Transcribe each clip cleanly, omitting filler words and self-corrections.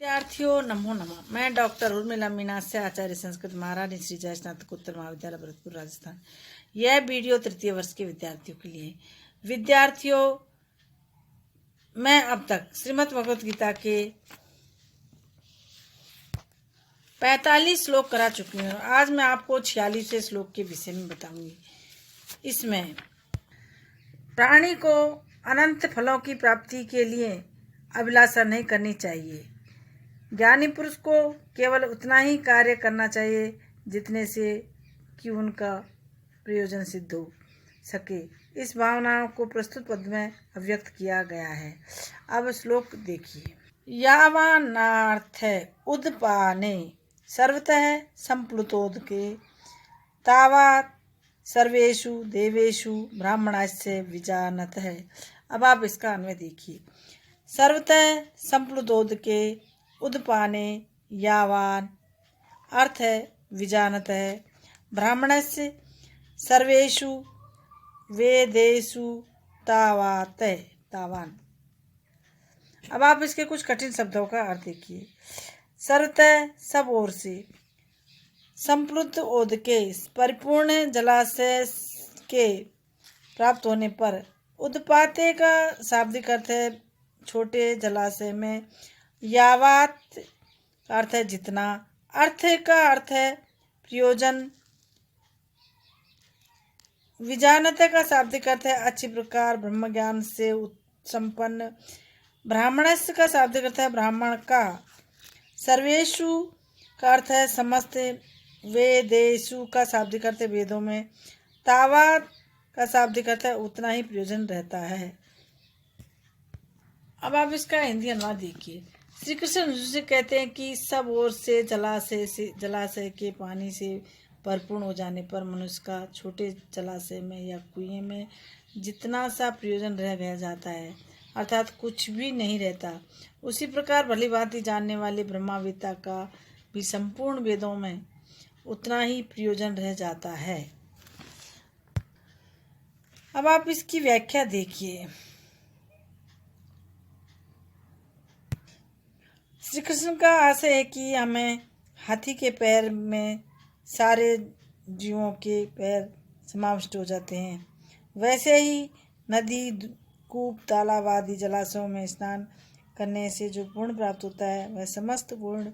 विद्यार्थियों नमो नमः। मैं डॉक्टर उर्मिला मीना से आचार्य संस्कृत महारानी श्री जय स्नातकोत्तर महाविद्यालय भरतपुर राजस्थान। यह वीडियो तृतीय वर्ष के विद्यार्थियों के लिए। विद्यार्थियों, मैं अब तक श्रीमद् भगवत गीता के 45 श्लोक करा चुकी हूँ। आज मैं आपको 46वें श्लोक के विषय में बताऊंगी। इसमें प्राणी को अनंत फलों की प्राप्ति के लिए अभिलाषा नहीं करनी चाहिए। ज्ञानी पुरुष को केवल उतना ही कार्य करना चाहिए जितने से कि उनका प्रयोजन सिद्ध हो सके। इस भावना को प्रस्तुत पद में अभिव्यक्त किया गया है। अब श्लोक देखिए। यावानार्थ उदपाने सर्वतः संप्लुतोदके तावात् सर्वेषु देवेषु ब्राह्मणस्य विजानतः। अब आप इसका अन्वय देखिए। सर्वतः संप्लुतोदके उदपाने यावान अर्थ है विजानतः ब्राह्मणस्य सर्वेषु वेदेषु तावान। अब आप इसके कुछ कठिन शब्दों का अर्थ देखिए। सर्वतः सब ओर से, संप्लुत ओदके परिपूर्ण जलाशय के प्राप्त होने पर, उदपाते का शाब्दिक अर्थ है छोटे जलाशय में, यावात का अर्थ है जितना, अर्थ का अर्थ है प्रयोजन, विजानते का शाब्दिक अर्थ है अच्छी प्रकार ब्रह्म ज्ञान से संपन्न, ब्राह्मणस्य का शाब्दिक अर्थ है ब्राह्मण का, सर्वेषु का अर्थ है समस्त, वेदेषु का शाब्दिक अर्थ है वेदों में, तावात का शाब्दिक अर्थ है उतना ही प्रयोजन रहता है। अब आप इसका हिंदी अनुवाद देखिए। श्री कृष्ण अर्जुन से कहते हैं कि सब ओर से जलाशय के पानी से भरपूर हो जाने पर मनुष्य का छोटे जलाशय में या कुएं में जितना सा प्रयोजन रह जाता है, अर्थात कुछ भी नहीं रहता, उसी प्रकार भली भांति जानने वाले ब्रह्मवेत्ता का भी संपूर्ण वेदों में उतना ही प्रयोजन रह जाता है। अब आप इसकी व्याख्या देखिए। श्री कृष्ण का आशय है कि हमें हाथी के पैर में सारे जीवों के पैर समाविष्ट हो जाते हैं, वैसे ही नदी, कूप, तालाब आदि जलाशयों में स्नान करने से जो पुण्य प्राप्त होता है वह समस्त पुण्य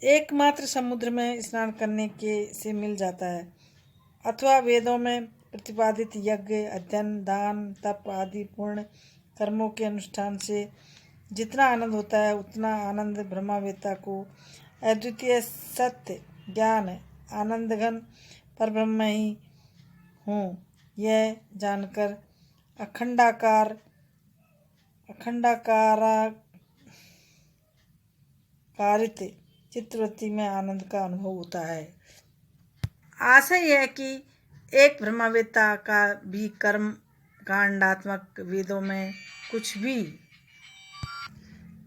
एकमात्र समुद्र में स्नान करने के से मिल जाता है, अथवा वेदों में प्रतिपादित यज्ञ, अध्ययन, दान, तप आदि पूर्ण कर्मों के अनुष्ठान से जितना आनंद होता है उतना आनंद ब्रह्मवेत्ता को अद्वितीय सत्य ज्ञान आनंदघन परब्रह्म ही हूँ यह जानकर अखंडाकारित चित्तवृत्ति में आनंद का अनुभव होता है। आशय यह है कि एक ब्रह्मवेत्ता का भी कर्म कांडात्मक वेदों में कुछ भी,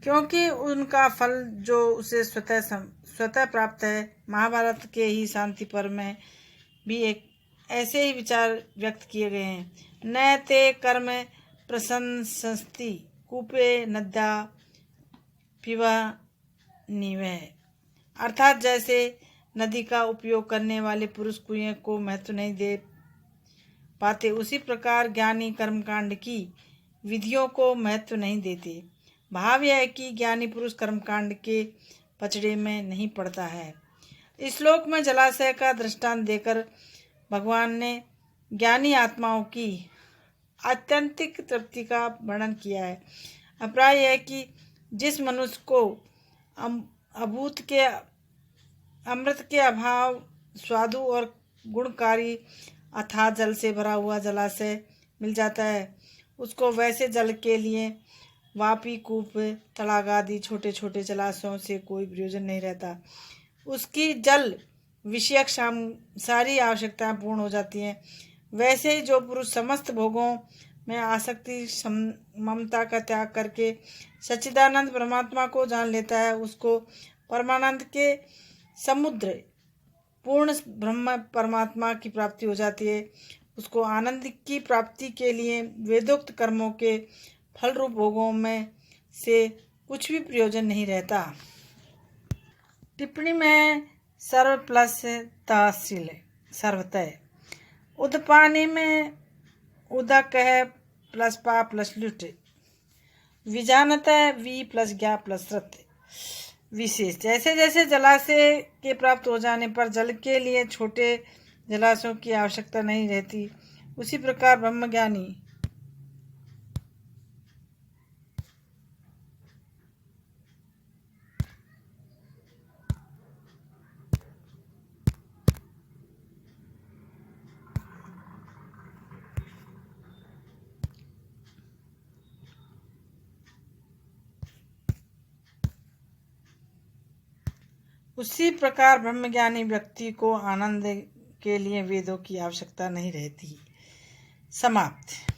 क्योंकि उनका फल जो उसे स्वतः प्राप्त है। महाभारत के ही शांति पर्व में भी एक ऐसे ही विचार व्यक्त किए गए हैं। न ते कर्म प्रशंसति कूपे नद्या पिबन्निवः, अर्थात जैसे नदी का उपयोग करने वाले पुरुष कुएं को महत्व नहीं दे पाते, उसी प्रकार ज्ञानी कर्मकांड की विधियों को महत्व नहीं देते। भाव यह है कि ज्ञानी पुरुष कर्मकांड के पचड़े में नहीं पड़ता है। इस श्लोक में जलाशय का दृष्टांत देकर भगवान ने ज्ञानी आत्माओं की आत्यंतिक तृप्ति का वर्णन किया है। अभिप्राय यह है कि जिस मनुष्य को अमृत के अभाव स्वादु और गुणकारी अथाह जल से भरा हुआ जलाशय मिल जाता है, उसको वैसे जल के लिए वापी, कूप, तड़ाग आदि छोटे छोटे जलाशयों से कोई प्रयोजन नहीं रहता। उसकी जल विषयक सारी आवश्यकताएं पूर्ण हो जाती हैं। वैसे ही जो पुरुष समस्त भोगों में आसक्ति ममता का त्याग करके सच्चिदानंद परमात्मा को जान लेता है, उसको परमानंद के समुद्र पूर्ण ब्रह्म परमात्मा की प्राप्ति हो जाती है। उसको आनंद की प्राप्ति के लिए वेदोक्त कर्मों के फल रूप भोगों में से कुछ भी प्रयोजन नहीं रहता। टिप्पणी में सर्व प्लस तहसील सर्वतः उदपानी में उदक है प्लस पा प्लस लुट विजानत वी प्लस ज्ञा प्लस रत विशेष। जैसे जैसे जलाशय के प्राप्त हो जाने पर जल के लिए छोटे जलाशयों की आवश्यकता नहीं रहती, उसी प्रकार ब्रह्मज्ञानी व्यक्ति को आनंद के लिए वेदों की आवश्यकता नहीं रहती। समाप्त।